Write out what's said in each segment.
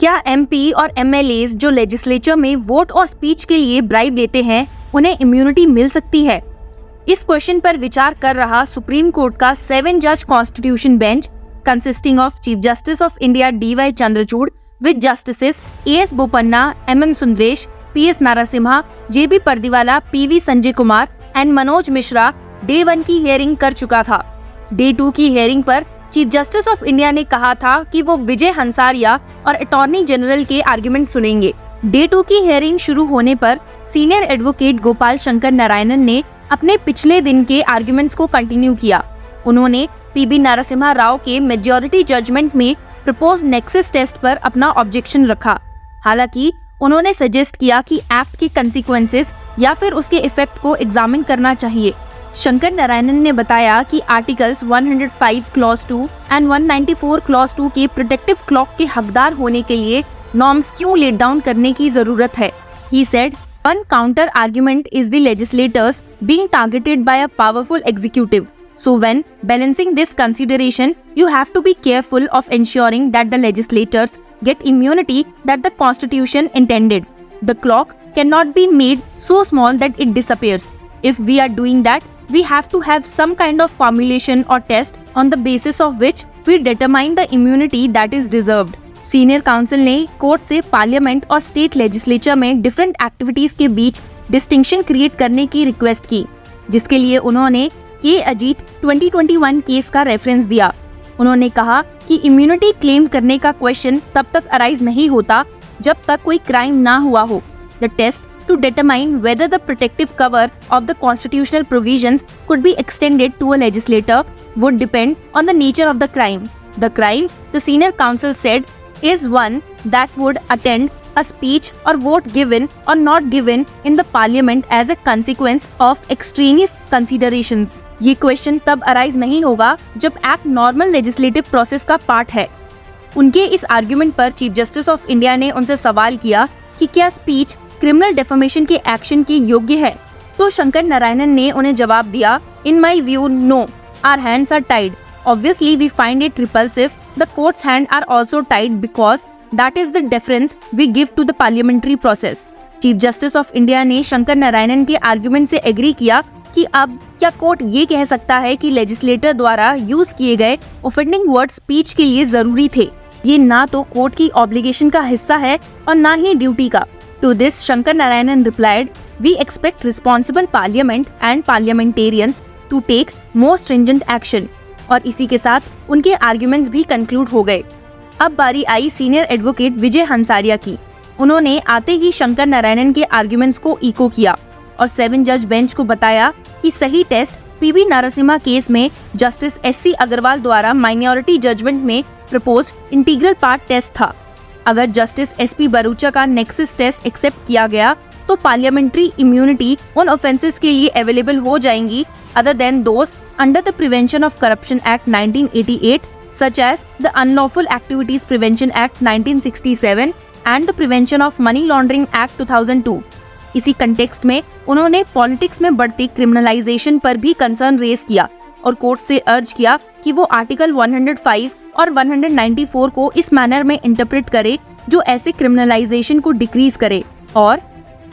क्या एमपी और एमएलएज जो लेजिस्लेचर में वोट और स्पीच के लिए ब्राइब लेते हैं, उन्हें इम्यूनिटी मिल सकती है? इस क्वेश्चन पर विचार कर रहा सुप्रीम कोर्ट का 7 जज constitution bench consisting of chief justice of India DY Chandrachud with justices AS Bopanna, MM Sundresh, PS Narasimha, JB Pardiwala, PV Sanjay Kumar and Manoj Mishra day 1 की हियरिंग कर चुका था। डे 2 की हियरिंग पर चीफ जस्टिस ऑफ इंडिया ने कहा था कि वो विजय हंसारिया और अटॉर्नी जनरल के आर्गुमेंट सुनेंगे। डे 2 की हियरिंग शुरू होने पर सीनियर एडवोकेट गोपाल शंकर नारायणन ने अपने पिछले दिन के आर्गुमेंट्स को कंटिन्यू किया। उन्होंने PB नरसिम्हा राव के मेजॉरिटी जजमेंट में प्रपोज नेक्सस टेस्ट पर अपना ऑब्जेक्शन रखा। हालांकि उन्होंने सजेस्ट किया कि एक्ट के कंसीक्वेंसेस या फिर उसके इफेक्ट को एग्जामिन करना चाहिए। शंकर नारायणन ने बताया कि आर्टिकल्स 105 क्लॉज 2 एंड 194 क्लॉज 2 के प्रोटेक्टिव क्लॉक के हकदार होने के लिए नॉर्म्स क्यों लेट डाउन करने की जरूरत है। He said, one counter argument is the legislators being targeted by a powerful executive. So when balancing this consideration, you have to be careful of ensuring that the legislators get immunity that the Constitution intended. The clock cannot be made so small that it disappears. If we are doing that, we have to have some kind of formulation or test on the basis of which we determine the immunity that is deserved. Senior council ने court से parliament और state legislature में different activities के बीच distinction create करने की request की, जिसके लिए उन्होंने के अजीत 2021 केस का रेफरेंस दिया। उन्होंने कहा कि इम्यूनिटी क्लेम करने का क्वेश्चन तब तक अराइज नहीं होता जब तक कोई क्राइम ना हुआ हो। The test to determine whether the protective cover of the constitutional provisions could be extended to a legislator would depend on the nature of the crime. The crime, the senior counsel said, is one that would attend a speech or vote given or not given in the parliament as a consequence of extraneous considerations. ये question तब arise नहीं होगा जब act normal legislative process का part है। उनके इस argument पर चीफ जस्टिस ऑफ इंडिया ने उनसे सवाल किया कि क्या स्पीच क्रिमिनल डेफेमेशन के एक्शन के योग्य है, तो शंकर नारायणन ने उन्हें जवाब दिया, in my view no, our hands are tied, obviously we find it repulsive, the courts hand are also tied because that is the difference we give to the parliamentary process. Chief justice of India ने शंकर नारायणन के argument से agree किया कि अब क्या court ये कह सकता है कि लेजिस्लेटर द्वारा यूज किए गए ऑफेंडिंग वर्ड स्पीच के लिए जरूरी थे। ये ना तो कोर्ट की ऑब्लिगेशन का हिस्सा है और ना ही ड्यूटी का। To this, Shankar Narayanan replied, "We expect responsible parliament and parliamentarians to take more stringent action." और इसी के साथ उनके आर्ग्यूमेंट्स भी कंक्लूड हो गए। अब बारी आई सीनियर एडवोकेट विजय हंसारिया की। उन्होंने आते ही शंकर नारायणन के आर्ग्यूमेंट्स को इको किया और 7 जज बेंच को बताया कि सही टेस्ट PB नरसिम्हा केस में जस्टिस SC अग्रवाल द्वारा माइनॉरिटी जजमेंट में प्रपोज इंटीग्रल पार्ट टेस्ट था। अगर जस्टिस SP बरूचा का नेक्सस टेस्ट एक्सेप्ट किया गया तो पार्लियामेंट्री इम्यूनिटी उन ऑफेंसेस के लिए अवेलेबल हो जाएंगी other than those under the prevention of corruption act 1988 such as the unlawful activities prevention act 1967 and the prevention of money laundering act 2002। इसी कंटेक्स्ट में उन्होंने पॉलिटिक्स में बढ़ती क्रिमिनलाइजेशन पर भी कंसर्न रेज किया और कोर्ट से अर्ज किया कि वो आर्टिकल 105 और 194 को इस मैनर में इंटरप्रेट करे जो ऐसे क्रिमिनलाइजेशन को डिक्रीज करे और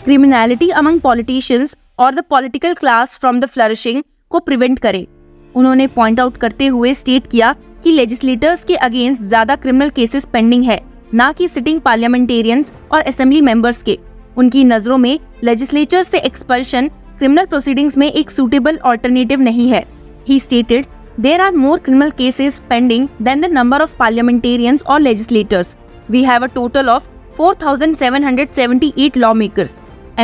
क्रिमिनलिटी अमंग पॉलिटिशियंस और the political class from the flourishing को प्रिवेंट करे। उन्होंने पॉइंट आउट करते हुए स्टेट किया कि लेजिस्लेटर्स के अगेंस्ट ज्यादा क्रिमिनल केसेस पेंडिंग है, ना कि सिटिंग पार्लियामेंटेरियंस और असेंबली मेंबर्स के। उनकी नजरों में लेजिस्लेचर से एक्सपल्शन क्रिमिनल प्रोसीडिंग्स में एक सूटेबल ऑल्टरनेटिव नहीं है। He stated, there are more criminal cases pending than the number of parliamentarians or legislators. We have a total of 4,778 lawmakers,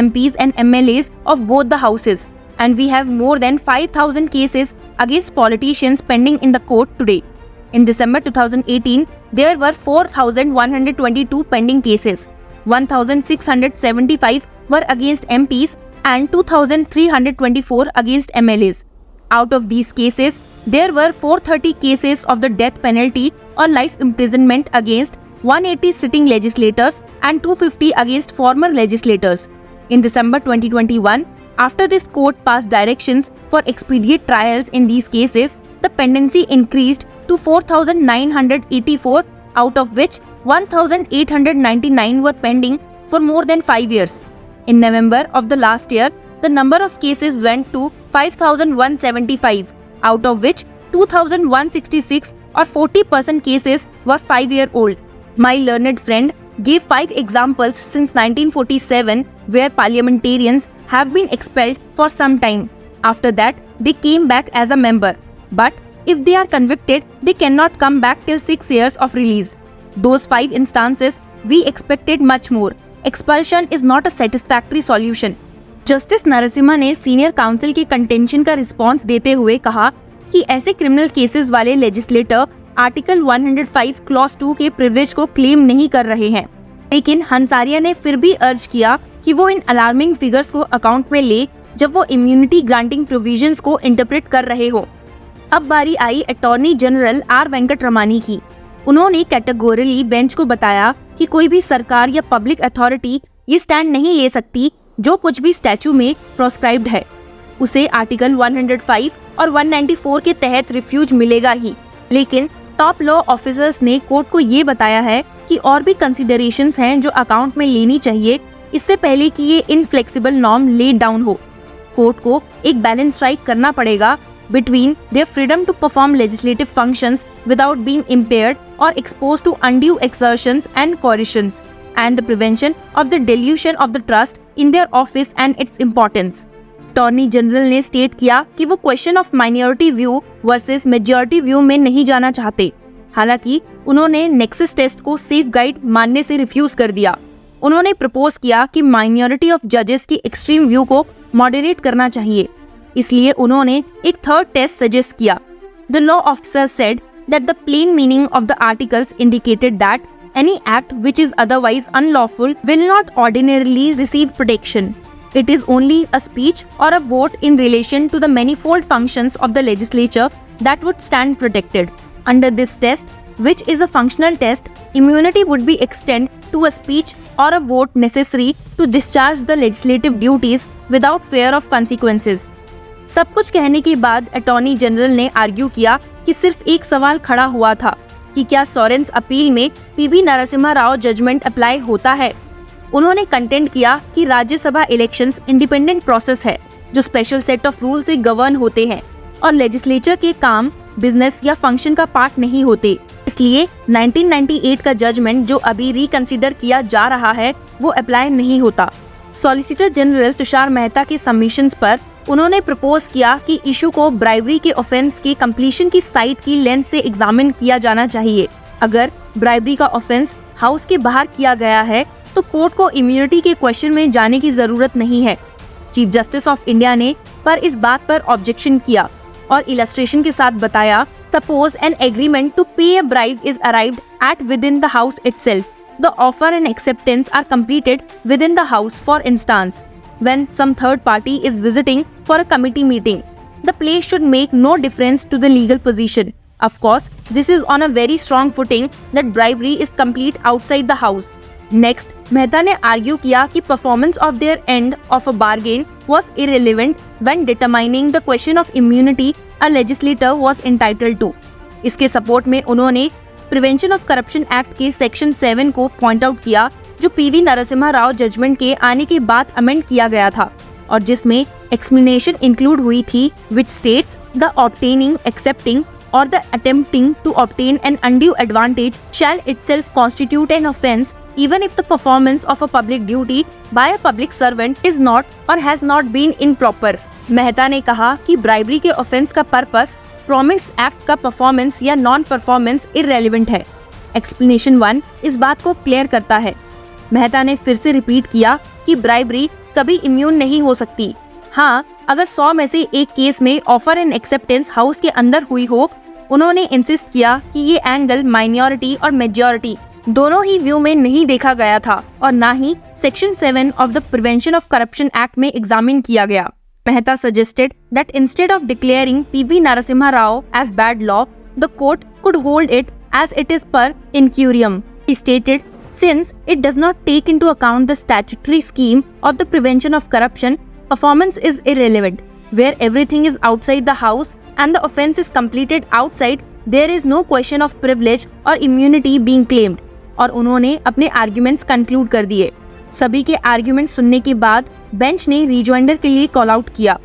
MPs and MLAs of both the houses, and we have more than 5,000 cases against politicians pending in the court today. In December 2018, there were 4,122 pending cases. 1,675 were against MPs and 2,324 against MLAs. Out of these cases, there were 430 cases of the death penalty or life imprisonment against 180 sitting legislators and 250 against former legislators. In December 2021, after this court passed directions for expedite trials in these cases, the pendency increased to 4,984, out of which 1,899 were pending for more than 5 years. In November of the last year, the number of cases went to 5,175, out of which 2,166 or 40% cases were 5-year-old. My learned friend gave 5 examples since 1947 where parliamentarians have been expelled for some time. After that, they came back as a member. But if they are convicted, they cannot come back till 6 years of release. Those 5 instances, we expected much more. Expulsion is not a satisfactory solution. Justice Narasimha ने senior council के contention का response देते हुए कहा कि ऐसे criminal cases वाले legislator article 105 clause 2 के प्रिविलेज को क्लेम नहीं कर रहे हैं। लेकिन हंसारिया ने फिर भी अर्ज किया कि वो इन अलार्मिंग फिगर्स को अकाउंट में ले जब वो इम्यूनिटी ग्रांटिंग प्रोविजंस को इंटरप्रेट कर रहे हो। अब बारी आई अटॉर्नी जनरल आर वेंकटरमणी की। उन्होंने कैटेगोरिकली बेंच को बताया कि कोई भी सरकार या पब्लिक अथॉरिटी ये स्टैंड नहीं ले सकती जो कुछ भी स्टैचू में प्रोस्क्राइब्ड है उसे आर्टिकल 105 और 194 के तहत रिफ्यूज मिलेगा ही। लेकिन टॉप लॉ ऑफिसर्स ने कोर्ट को ये बताया है कि और भी कंसिडरेशंस हैं जो अकाउंट में लेनी चाहिए इससे पहले कि ये इनफ्लेक्सिबल नॉर्म लेड डाउन हो। कोर्ट को एक बैलेंस स्ट्राइक करना पड़ेगा between their freedom to perform legislative functions without being impaired or exposed to undue exertions and coercions, and the prevention of the dilution of the trust in their office and its importance. Attorney general ने state किया कि वो question of minority view versus majority view में नहीं जाना चाहते। हालांकि उन्होंने नेक्सस टेस्ट को सेफ गाइड मानने से रिफ्यूज कर दिया। उन्होंने प्रपोज किया कि माइनॉरिटी ऑफ जजेस की एक्सट्रीम व्यू को मॉडरेट करना चाहिए, इसलिए उन्होंने एक थर्ड टेस्ट सजेस्ट किया। The law officer said that the plain meaning of the articles indicated that any act which is otherwise unlawful will not ordinarily receive protection. It is only a speech or a vote in relation to the manifold functions of the legislature that would stand protected. Under this test, which is a functional test, immunity would be extended to a speech or a vote necessary to discharge the legislative duties without fear of consequences. सब कुछ कहने के बाद attorney general ने argue किया कि सिर्फ एक सवाल खड़ा हुआ था कि क्या सोरेन्स अपील में PV Narasimha Rao judgement apply होता है। उन्होंने कंटेंट किया कि राज्यसभा इलेक्शंस इंडिपेंडेंट प्रोसेस है जो स्पेशल सेट ऑफ रूल से गवर्न होते हैं और लेजिस्लेचर के काम बिजनेस या फंक्शन का पार्ट नहीं होते, इसलिए 1998 का जजमेंट जो अभी रिकंसिडर किया जा रहा है वो अप्लाई नहीं होता। सॉलिसिटर जनरल तुषार मेहता के सबमिशंस पर उन्होंने प्रपोज किया कि इशू को ब्राइबरी के ऑफेंस के कंप्लीशन की साइट की लेंथ से एग्जामिन किया जाना चाहिए। अगर ब्राइबरी का ऑफेंस हाउस के बाहर किया गया है तो कोर्ट को इम्यूनिटी के क्वेश्चन में जाने की जरूरत नहीं है। चीफ जस्टिस ऑफ इंडिया ने पर इस बात पर ऑब्जेक्शन किया और इलस्ट्रेशन के साथ बताया, suppose N agreement to pay a bribe is arrived at within the house itself, the offer and acceptance are completed within the house. For instance, when some third party is visiting for a committee meeting, the place should make no difference to the legal position. Of course, this is on a very strong footing that bribery is complete outside the house. Next, Mehta ने argue किया कि performance of their end of a bargain was irrelevant when determining the question of immunity a legislator was entitled to. इसके support में उन्होंने prevention of corruption act के section 7 को point out किया जो पीवी नरसिम्हा राव जजमेंट के आने के बाद अमेंड किया गया था और जिसमें एक्सप्लेनेशन इंक्लूड हुई थी which states the obtaining, accepting or the attempting to obtain an undue advantage shall itself constitute an offence even if the performance of a public duty by a public servant is not or has not been improper. Mehta ने कहा कि bribery के offence का purpose promise act का performance या non performance irrelevant है। Explanation 1 इस बात को क्लियर करता है। मेहता ने फिर से रिपीट किया कि ब्राइबरी कभी इम्यून नहीं हो सकती। हाँ, अगर 100 में से एक केस में ऑफर एंड एक्सेप्टेंस हाउस के अंदर हुई हो। उन्होंने इंसिस्ट किया कि ये एंगल माइनॉरिटी और मेजॉरिटी दोनों ही व्यू में नहीं देखा गया था और ना ही section 7 of the prevention of corruption act में एग्जामिन किया गया। Mehta suggested that instead of declaring P.V. Narasimha Rao as bad law, the court could hold it as it is per incurium. He stated, since it does not take into account the statutory scheme of the prevention of corruption, performance is irrelevant. Where everything is outside the house and the offence is completed outside, there is no question of privilege or immunity being claimed. और उन्होंने अपने arguments conclude कर दिए। सभी के argument सुनने के बाद बेंच ने रिजॉइंडर के लिए कॉल आउट किया।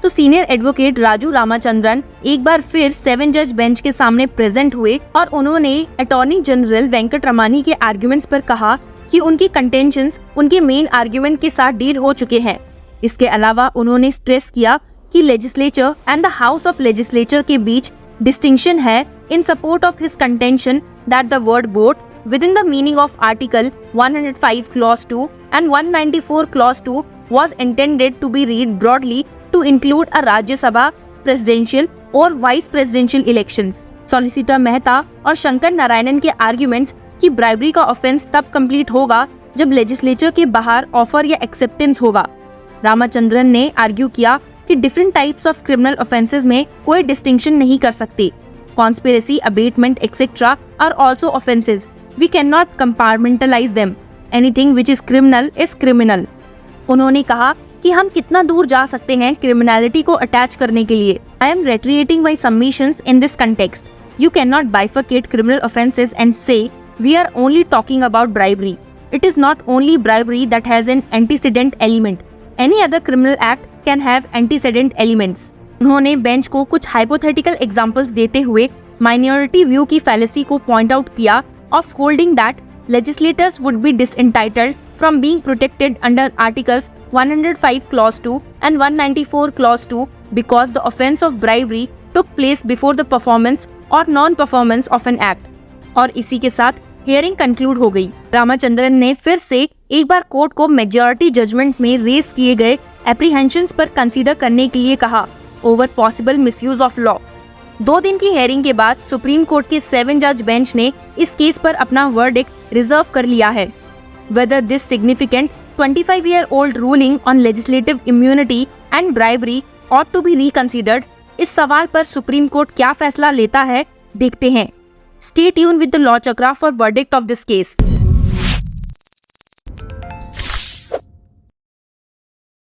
तो सीनियर एडवोकेट राजू रामाचंद्रन एक बार फिर 7 जज बेंच के सामने प्रेजेंट हुए और उन्होंने अटॉर्नी जनरल वेंकट रमानी के आर्ग्यूमेंट्स पर कहा कि उनकी कंटेंशंस उनके मेन आर्ग्यूमेंट के साथ डील हो चुके हैं। इसके अलावा उन्होंने स्ट्रेस किया कि legislature and the house of legislature के बीच डिस्टिंक्शन है इन support of his contention that the word vote within the meaning of Article 105 Clause 2 and 194 Clause 2 was intended to be read broadly to include a Rajya Sabha presidential or vice presidential elections. Solicitor Mehta और शंकर नारायणन के arguments कि bribery का offence तब complete होगा जब legislature के बाहर offer या एक्सेप्टेंस होगा। रामाचंद्रन ने आर्ग्यू किया कि different types of criminal offences में कोई डिस्टिंक्शन नहीं कर सकते। Conspiracy, abetment etcetera are also offences. We cannot compartmentalize them. Anything which is criminal is criminal. उन्होंने कहा कि हम कितना दूर जा सकते हैं क्रिमिनलिटी को अटैच करने के लिए। I am reiterating my submissions in this context. You cannot bifurcate criminal offences and say we are only talking about bribery. It is not only bribery that has an antecedent element. Any other criminal act can have antecedent elements. उन्होंने bench को कुछ hypothetical examples देते हुए minority view की fallacy को point out किया of holding that legislators would be disentitled from being protected under Articles 105 Clause 2 and 194 Clause 2 because the offence of bribery took place before the performance or non-performance of an act. और इसी के साथ hearing conclude हो गई। रामाचंद्रन ने फिर से एक बार कोर्ट को मेजॉरिटी जजमेंट में रेज किए गए एप्रीहेंशंस पर कंसीडर करने के लिए कहा over possible misuse of law. 2 दिन की हेयरिंग के बाद सुप्रीम कोर्ट के 7 जज बेंच ने इस केस पर अपना वर्डिक्ट रिजर्व कर लिया है। Whether this significant 25-year-old ruling on legislative immunity and bribery ought to be reconsidered, इस सवाल पर सुप्रीम कोर्ट क्या फैसला लेता है देखते हैं। Stay tuned with the Law Chakra for verdict of this case.